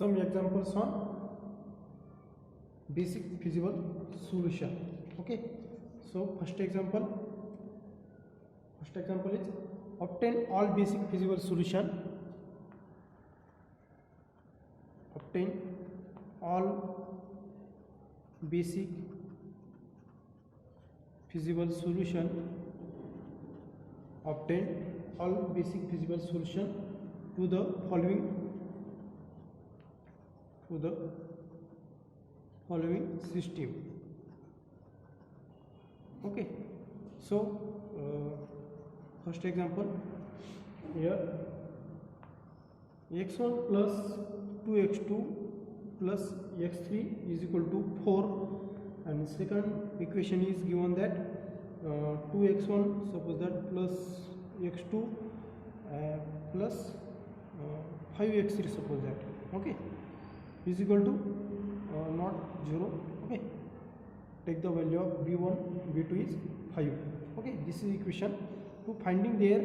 Some examples on basic feasible solution. Okay, so first example is obtain all basic feasible solution. Obtain all basic feasible solution. Obtain all basic feasible solution to the following system. Okay, so first example here, x1 plus 2x2 plus x3 is equal to 4, and second equation is given that 2x1 suppose that plus x2 plus 5x3 suppose that, okay, is equal to not 0. Okay, take the value of b1, b2 is 5. Okay, this is equation to finding their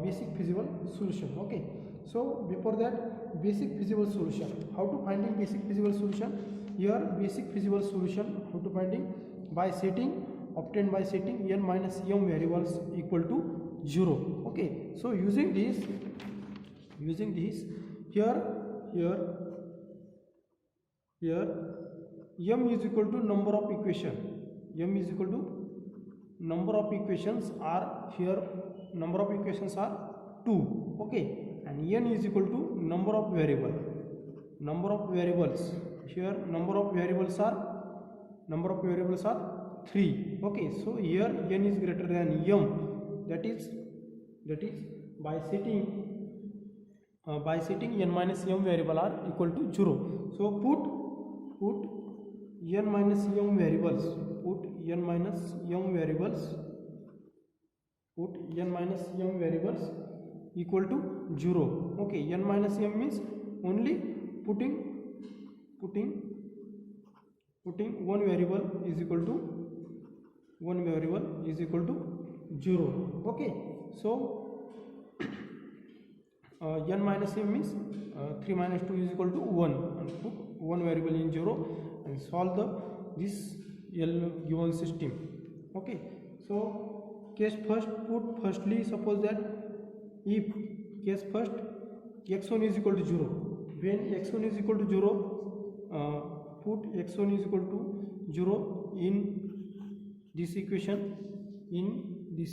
basic feasible solution. Okay, so before that, basic feasible solution, how to finding basic feasible solution? Here basic feasible solution how to finding? By setting, obtained by setting n minus m variables equal to 0. Okay, so using this here m is equal to number of equation. M is equal to number of equations are here, number of equations are 2. Okay, and n is equal to number of variables. Here number of variables are 3. Okay, so here n is greater than m, that is by setting n minus m variable are equal to 0. So put n minus m variables, equal to 0. Okay, n minus m means only putting one variable is equal to 0. Okay, so n minus m means 3 minus 2 is equal to 1, and put one variable in 0 and solve this given system. Okay, so case first, put firstly, suppose that if case first x1 is equal to 0, when x1 is equal to 0, put x1 is equal to 0 in this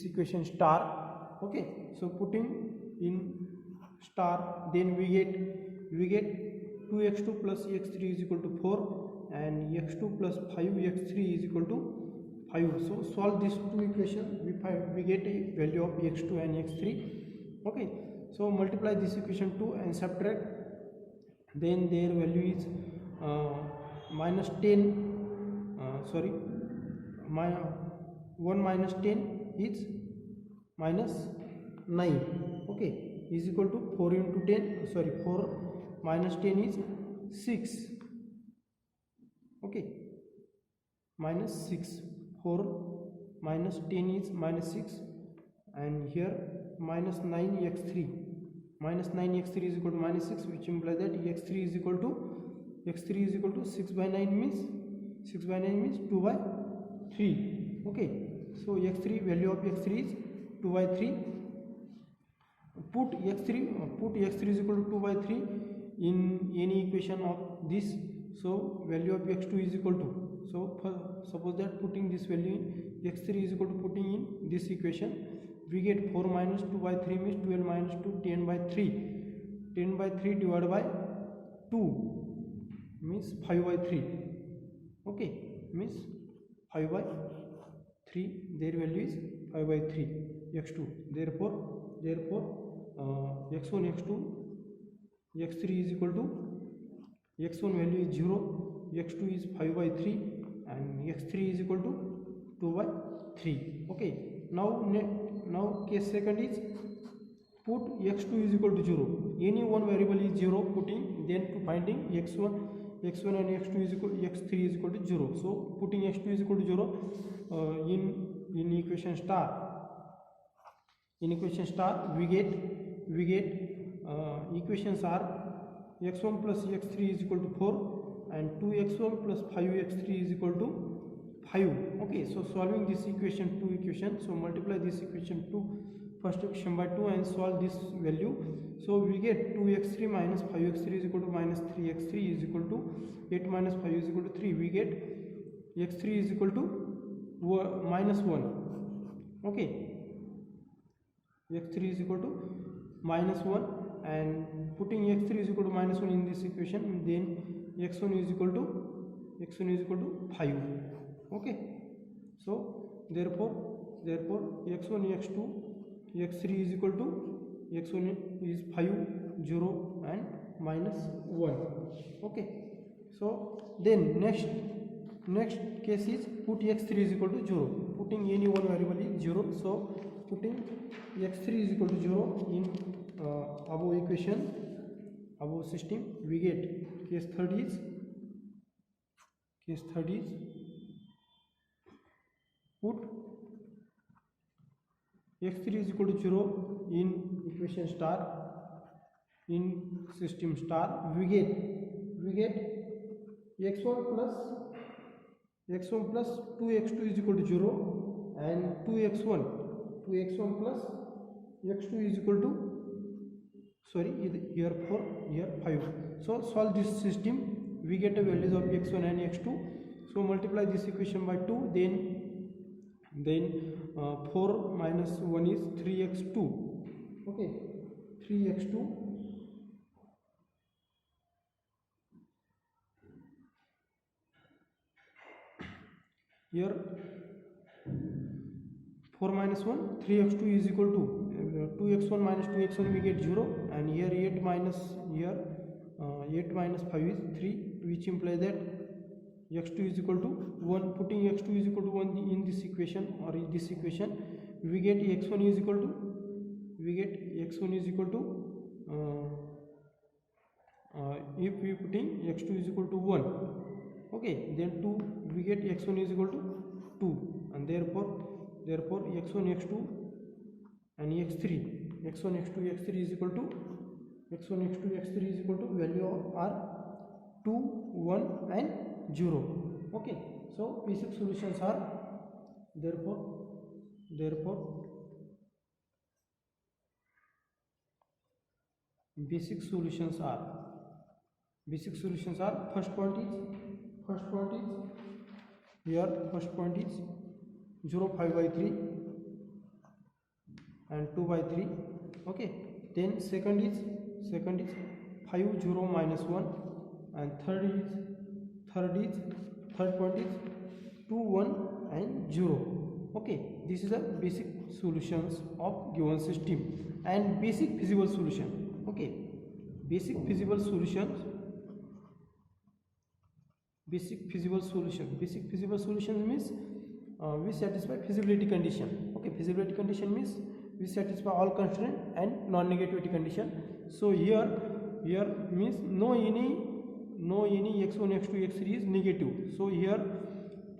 equation star. Okay, so putting in star, then we get 2x2 plus x3 is equal to 4, and x2 plus 5x3 is equal to 5. So solve these two equations, we get a value of x2 and x3. Okay, so multiply this equation 2 and subtract, then their value is minus 10, 1 minus 10 is minus 9. Okay, is equal to 4 into 10, 4 minus 10 is 6. Okay, minus 6, 4 minus 10 is minus 6, and here minus 9x3 is equal to minus 6, which implies that x3 is equal to 6 by 9 means 2 by 3. Okay, so x3, value of x3 is 2 by 3. Put x3 is equal to 2 by 3 in any equation of this. So value of x2 is equal to, so suppose that putting this value in, x3 is equal to putting in this equation, we get 4 minus 2 by 3 means 12 minus 2, 10 by 3. 10 by 3 divided by 2 means 5 by 3. Okay, means 5 by 3, their value is 5 by 3 x2. Therefore x1, x2, x3 is equal to, x1 value is 0, x2 is 5 by 3, and x3 is equal to 2 by 3. Okay, now case second is put x2 is equal to 0, any one variable is 0, putting, then to finding x1 and x3 is equal to 0. So putting x2 is equal to 0 in equation star, we get equations are x1 plus x3 is equal to 4 and 2x1 plus 5x3 is equal to 5. Okay, so solving this equation, two equation, so multiply this equation 2, first equation by 2 and solve this value. So we get 2x3 minus 5x3 is equal to minus 3x3 is equal to 8 minus 5 is equal to 3. We get x3 is equal to minus 1. Okay, x3 is equal to minus 1 and putting x3 is equal to minus 1 in this equation, then x1 is equal to 5. Okay, so therefore x1 x2 x3 is equal to x1 is 5 0 and minus 1. Okay, so then next case is put x3 is equal to 0, putting any one variable is 0. So putting x3 is equal to 0 in above equation, above system, we get case third is put x3 is equal to 0 in equation star, in system star, we get x1 plus 2x2 is equal to 0 and 2x1 plus x2 is equal to, sorry, here 4 here 5. So solve this system, we get the values of x1 and x2. So multiply this equation by 2, then 4 minus 1 is 3x2. Okay, 3x2 here 4 minus 1 3x2 is equal to 2x1 minus 2x1 we get 0, and here 8 minus 5 is 3, which implies that x2 is equal to 1. Putting x2 is equal to 1 in this equation, or in this equation, we get x1 is equal to if we putting x2 is equal to 1, okay, then 2, we get x1 is equal to 2, and therefore x1 x2 and x3 is equal to value of are 2 1 and 0. Okay, so basic solutions are therefore basic solutions are first point is here, first point is 0 5 by 3 and 2 by 3. Okay, then second is 5 0 minus 1, and third point is 2 1 and 0. Okay, this is the basic solutions of given system and basic feasible solution. Okay, basic feasible solutions means we satisfy feasibility condition. Okay, feasibility condition means we satisfy all constraint and non-negativity condition. So here means no any x1 x2 x3 is negative. So here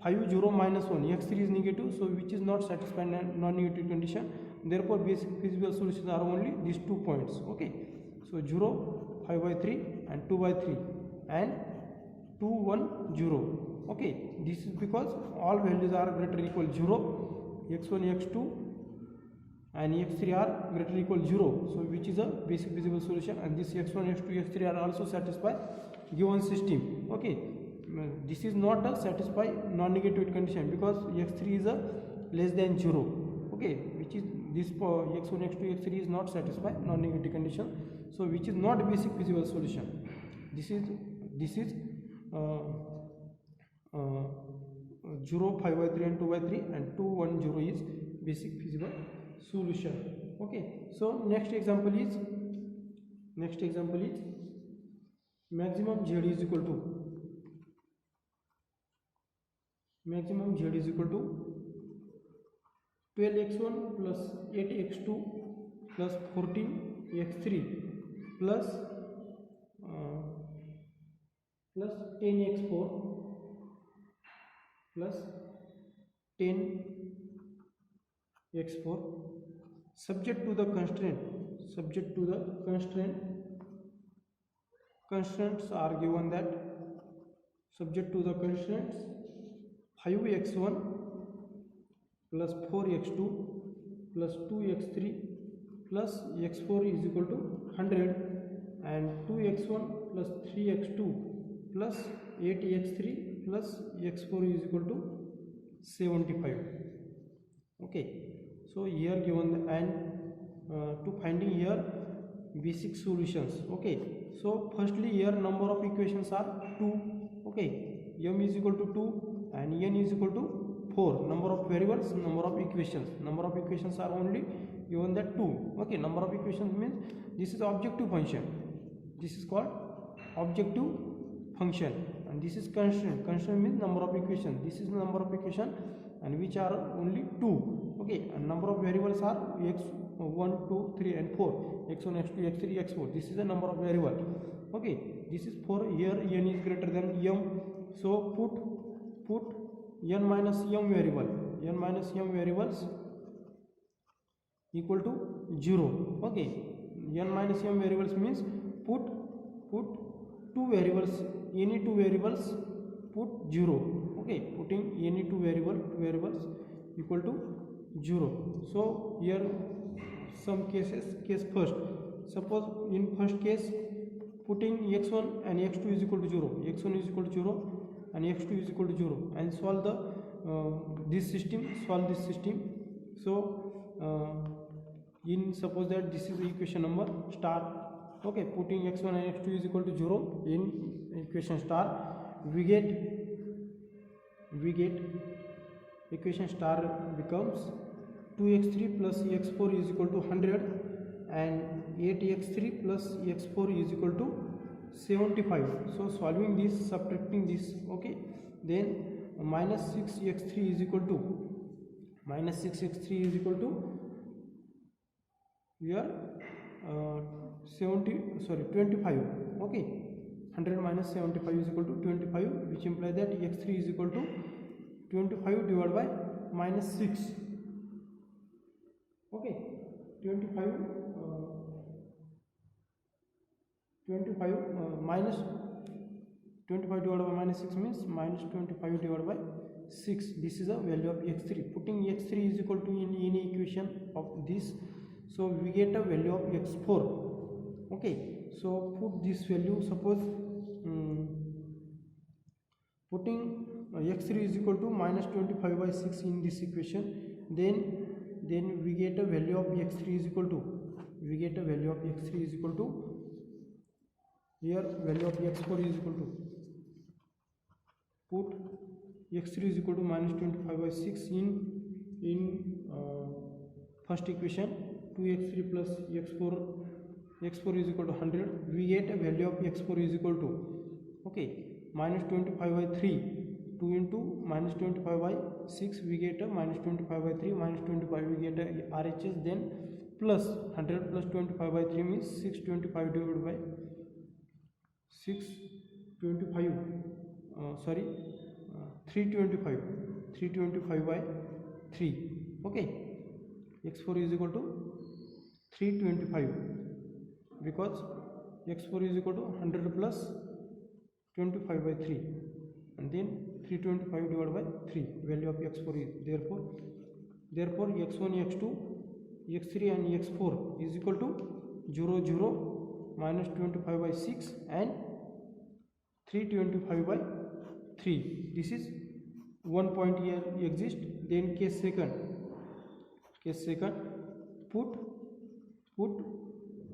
5 0 minus 1 x3 is negative, so which is not satisfied non-negative condition. Therefore basic feasible solutions are only these 2 points. Okay, so 0 5 by 3 and 2 by 3 and 2 1 0. Okay, this is because all values are greater or equal 0, x1 x2 and x3 are greater or equal 0, so which is a basic feasible solution, and this x1 x2 x3 are also satisfy given system. Okay, this is not a satisfy non-negative condition because x3 is a less than 0. Okay, which is this x1 x2 x3 is not satisfy non-negative condition, so which is not a basic feasible solution. This is 0 5 by 3 and 2 by 3 and 2 1 0 is basic feasible solution. Okay, so next example is maximum z is equal to 12x1 plus 8x2 plus 14x3 plus 10x4 plus 10x4 subject to the constraint constraints are given that subject to the constraints 5x1 plus 4x2 plus 2x3 plus x4 is equal to 100 and 2x1 plus 3x2 plus 8x3 plus x4 is equal to 75. Okay, so here given the, and to finding here basic solutions. Okay, so firstly here number of equations are 2. Okay, m is equal to 2 and n is equal to 4. Number of variables, number of equations are only given that 2. Okay, number of equations means this is objective function, this is called objective function, and this is constraint. Constraint means number of equations. This is number of equation and which are only 2. Okay, and number of variables are x1 2 3 and 4, x1 x2 x3 x4. This is the number of variable. Okay, this is 4. Here n is greater than m, so put n minus m variables equal to 0. Okay, n minus m variables means put two variables, any two variables, put 0. Okay, putting any two variables equal to 0. So here some case first. Suppose in first case putting x1 and x2 is equal to 0, x1 is equal to 0 and x2 is equal to 0, and solve the this system. So in suppose that this is the equation number star. Okay, putting x1 and x2 is equal to 0 in equation star, we get equation star becomes 2x3 plus x4 is equal to 100 and 8x3 plus x4 is equal to 75. So solving this, subtracting this, okay, then minus 6x3 is equal to here 25. Okay, 100 minus 75 is equal to 25, which implies that x3 is equal to 25 divided by minus 6. Okay, 25 minus 25 divided by minus 6 means minus 25 divided by 6. This is the value of x3. Putting x3 is equal to in any equation of this, so we get a value of x4. Okay, so put this value. Suppose putting x3 is equal to minus 25 by 6 in this equation, then we get a value of x3 is equal to, here value of x4 is equal to, put x3 is equal to minus 25 by 6 in first equation. 2x3 plus x4 is equal to 100. We get a value of x4 is equal to, okay, minus 25 by 3. 2 into minus 25 by 6, we get a minus 25 by 3, minus 25 we get a RHS, then plus 100 plus 25 by 3 means 625 divided by 325 by 3. Okay, x4 is equal to 325 because x4 is equal to 100 plus 25 by 3, and then 325 divided by 3, value of x4 is therefore x1 x2 x3 and x4 is equal to 0 0 minus 25 by 6 and 325 by 3. This is one point here exist. Then case second, put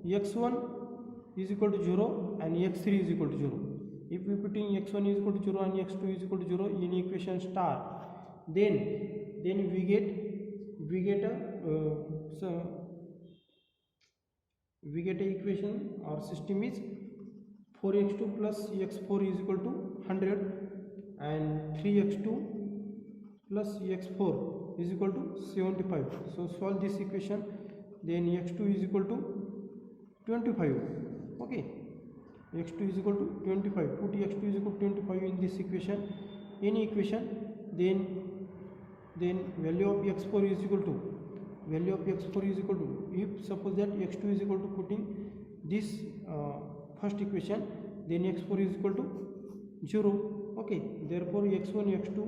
x1 is equal to 0 and x3 is equal to 0. If we putting x1 is equal to 0 and x2 is equal to 0 in equation star, then we get a equation or system is 4x2 plus x4 is equal to 100 and 3x2 plus x4 is equal to 75. So solve this equation, then x2 is equal to 25. Okay, x2 is equal to 25. Put x2 is equal to 25 in this equation, any equation, then value of x4 is equal to, if suppose that x2 is equal to, putting this first equation, then x4 is equal to 0. Okay, therefore x1, x2,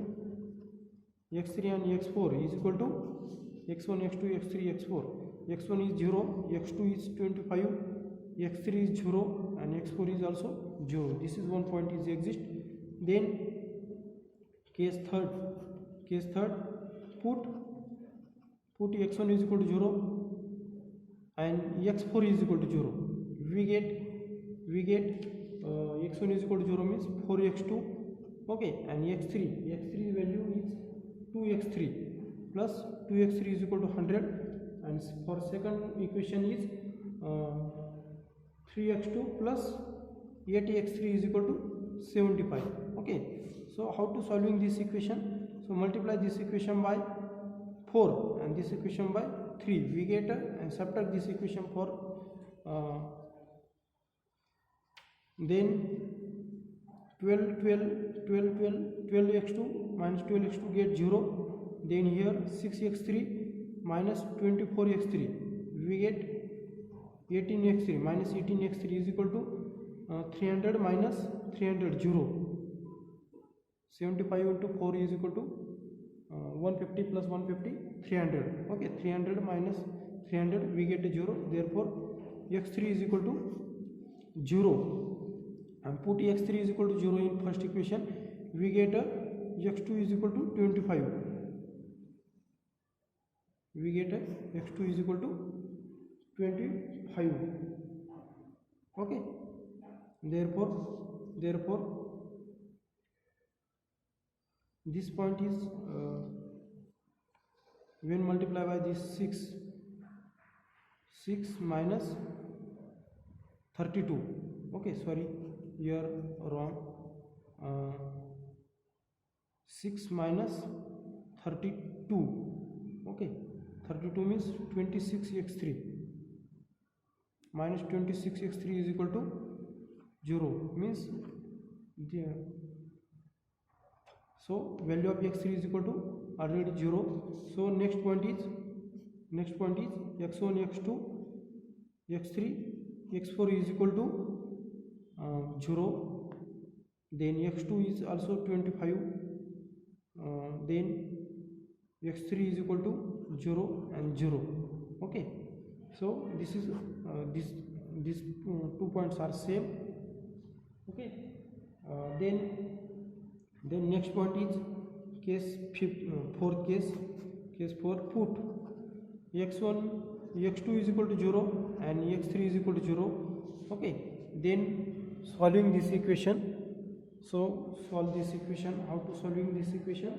x3 and x4 is equal to x1, x2, x3, x4. x1 is 0, x2 is 25, x3 is 0 and x4 is also 0. This is one point is exist. Then case third, put x1 is equal to 0 and x4 is equal to 0. We get x1 is equal to 0 means 4x2. Okay, and x3 value is 2x3 plus 2x3 is equal to 100, and for second equation is 3x2 plus 80x3 is equal to 75. Okay, so how to solving this equation? So multiply this equation by 4 and this equation by 3. We get and subtract this equation for then 12x2 minus 12x2 get 0. Then here 6x3 minus 24x3 we get 18x3 minus 18x3 is equal to 300 minus 300 0. 75 into 4 is equal to 150 plus 150 300. Okay, 300 minus 300 we get a 0. Therefore x3 is equal to 0. And put x3 is equal to 0 in first equation, we get x2 is equal to 25. We get x2 is equal to 25. Okay, therefore this point is when multiply by this 6 minus 32. Okay, sorry, here wrong. 6 minus 32. Okay, 32 means 26x3 minus 26x3 is equal to 0 means so value of x3 is equal to already 0. So next point is x1, x2, x3, x4 is equal to 0. Then x2 is also 25. Then x3 is equal to 0 and 0. Okay, so this is these 2 points are same. Okay, then next point is fourth case 4, put x1, x2 is equal to 0 and x3 is equal to 0. Okay, then solving this equation. So solve this equation. How to solving this equation?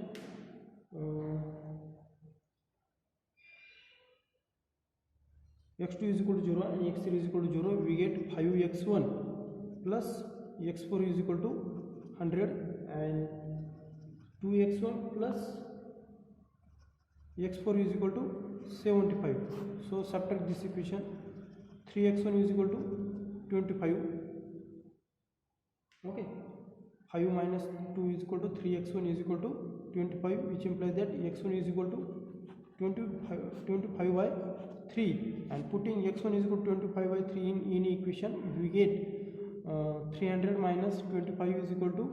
x2 is equal to 0 and x3 is equal to 0. We get 5x1 plus x4 is equal to 100 and 2x1 plus x4 is equal to 75. So subtract this equation. 3x1 is equal to 25. Okay, 5 minus 2 is equal to 3x1 is equal to 25, which implies that x1 is equal to 25 by 3, and putting x1 is equal to 25 by 3 in equation, we get 300 minus 25 is equal to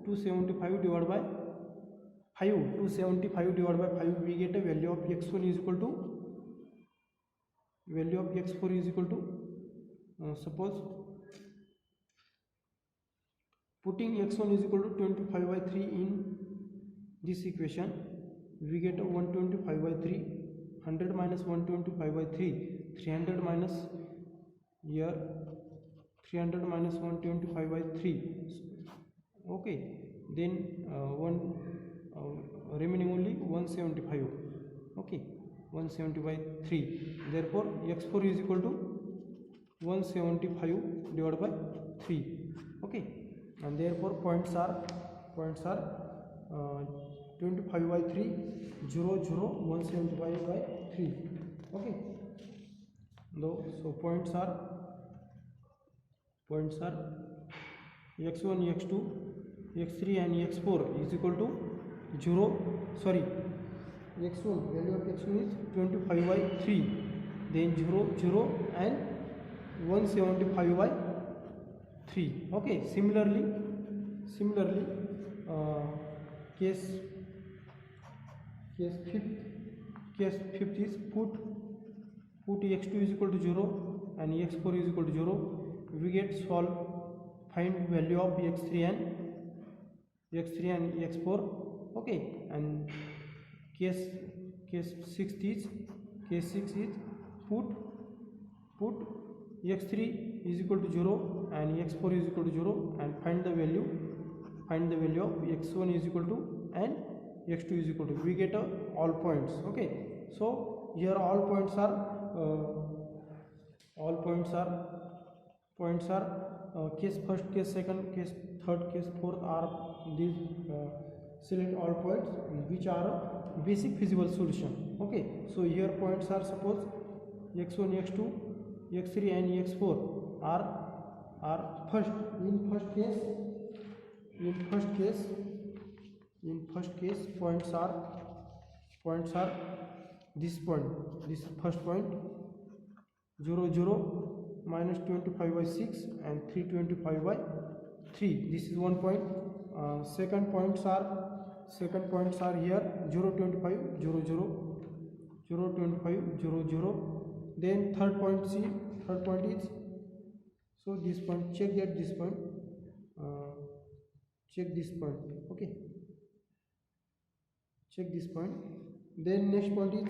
275 divided by 5. 275 divided by 5, we get a value of x1 is equal to value of x4 is equal to suppose putting x1 is equal to 25 by 3 in this equation, we get a 125 by 3. 100 minus 125 by 3, 300 minus here 300 minus 125 by 3. Okay, then remaining only 175. Okay, 170 by 3. Therefore x4 is equal to 175 divided by 3. Okay, and therefore points are 25 by 3, 0, 0, 175 by 3. Okay, so points are x1, x2, x3 and x4 is equal to 0. Sorry, x1 value of x1 is 25 by 3, then 0, 0 and 175 by 3. Okay, similarly case fifth is put x2 is equal to 0 and x4 is equal to 0. We get find value of x3 and x4. Okay, and case 6 is put x3 is equal to 0 and x4 is equal to 0 and find the value of x1 is equal to and x2 is equal to. We get all points. Okay, so here all points are case first, case second, case third, case fourth are these select all points which are a basic feasible solution. Okay, so here points are suppose x1, x2, x3 and x4 are first points are this first point 0 0 minus 25 by 6 and 325 by 3. This is one point. Second points are here 0 25 0 0 0 25 0 0. Then third point is so this point, check that this point, check this point. Okay, check this point. Then next point is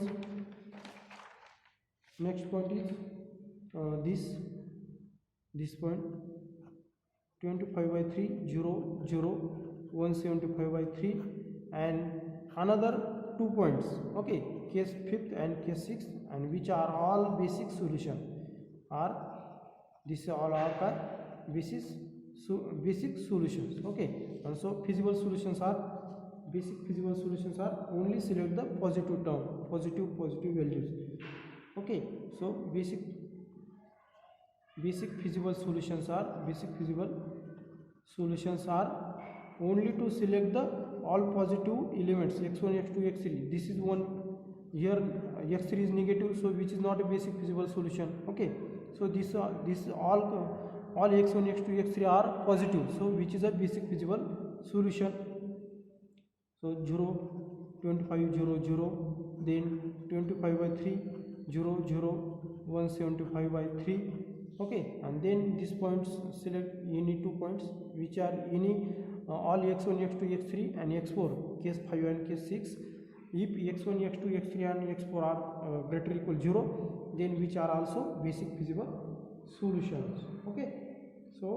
this point 25 by 3 0 0 175 by 3 and another 2 points. Okay, case 5th and case 6th, and which are all basic solution are this all are basic solutions. Okay, and so feasible solutions are only select the positive term, positive values. Okay, so basic feasible solutions are only to select the all positive elements x1 x2 x3. This is one here, x3 is negative, so which is not a basic feasible solution. Okay, so this all x1 x2 x3 are positive, so which is a basic feasible solution. So 0 25 0 0, then 25 by 3 0 0 175 by 3. Okay, and then these points select any 2 points which are any all x1 x2 x3 and x4, case 5 and case 6. If x1 x2 x3 and x4 are greater or equal 0, then which are also basic feasible solutions. Okay, so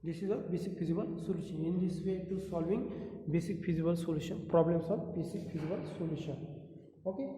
this is a basic feasible solution. In this way to solving basic feasible solution, problems of basic feasible solution. Okay.